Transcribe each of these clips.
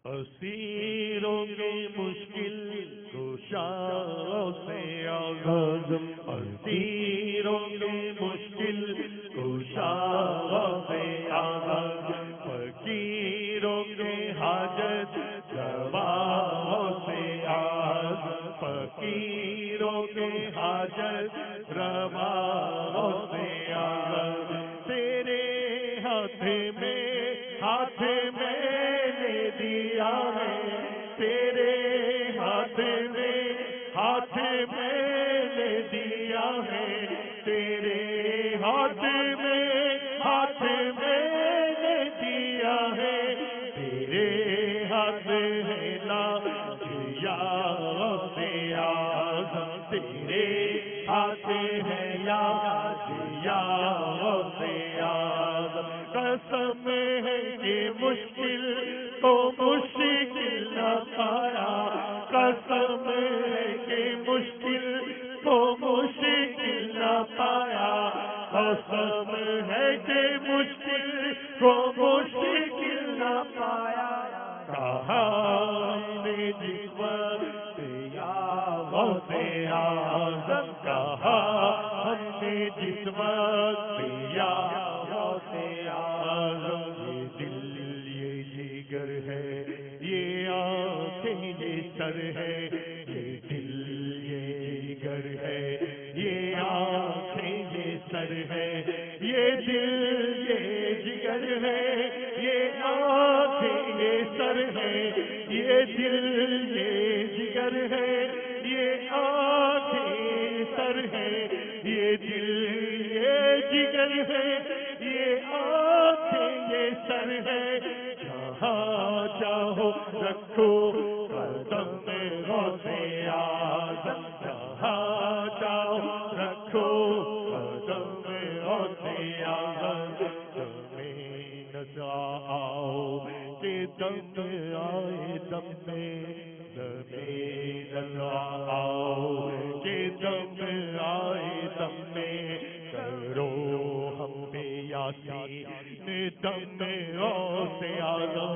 اسیروں کی مشکل کشاؤں سے آغاز، اسیروں کی مشکل کشاؤں سے آغاز، فقیروں کے حاجت رواؤں سے آغاز، فقیروں کے حاجت رواؤں سے آغاز، تیرے ہاتھ میں دیا ہے، تیرے ہاتھ میں دیا ہے، تیرے ہاتھ میں دیا ہے، تیرے ہاتھ ہے یا سے آزم، تیرے ہاتھ ہے یا سے آزم، قسم ہے کہ مشکل تو مشکل نہ پایا، قسم ہے کہ مشکل تو مشکل نہ پایا، قسم ہے کہ مشکل کو مشکل نہ پایا، کہا نے جس وقت یا غوث اعظم، کہا ہم نے جس وقت یا غوث اعظم، یہ دل یہ جگر ہے، یہ آنکھیں یہ سر ہے، یہ دل یہ جگر ہے، یہ آنکھیں یہ سر ہے، یہ دل یہ جگر ہے، یہ آنکھیں یہ سر ہے، یہ دل یہ جگر ہے، یہ آنکھیں سر ہے، یہ دل یہ جگر ہے، یہ آنکھیں یہ سر ہے، جہاں چاہو رکھو قدم غوث اعظم، جہاں چاہو رکھو قدم غوث اعظم، تمہیں نظر آؤ کہ دم آئے دم میں، تمہیں نظر آؤ کہ دم آئے دم میں، کرو ہم پہ یاسین دم غوث اعظم،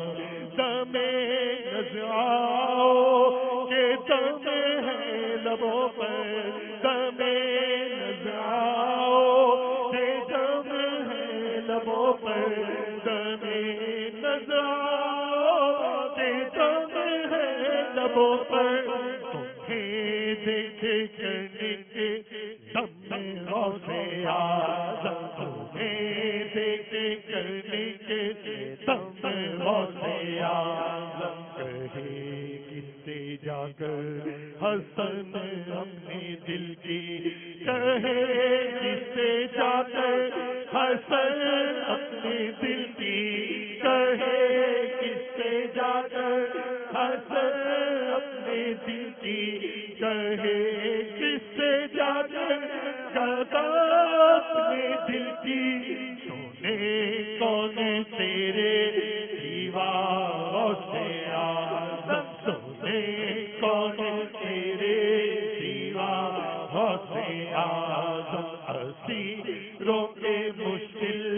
دم نظر آؤ کہ دم ہے لبوں پر، دم نظر آؤ کہ دم ہے لبوں پر، دم نظر آؤ کہ دم ہے لبوں پر، تمہیں دیکھ کر نکلے دم غوث اعظم، تمہیں دیکھ کر نکلے دم غوث اعظم، کہے کس سے جا کر حسن اپنے دل کی، کہے کس سے جا کر حسن اپنے دل کی، کہے کس سے جا کر حسن اپنے دل کی، کہے کس سے جا کر گدا اپنے دل کی، سونے کون تیرے سوا غوث اعظم، سونے کون تیرے سوا غوث اعظم، اسیروں کے مشکل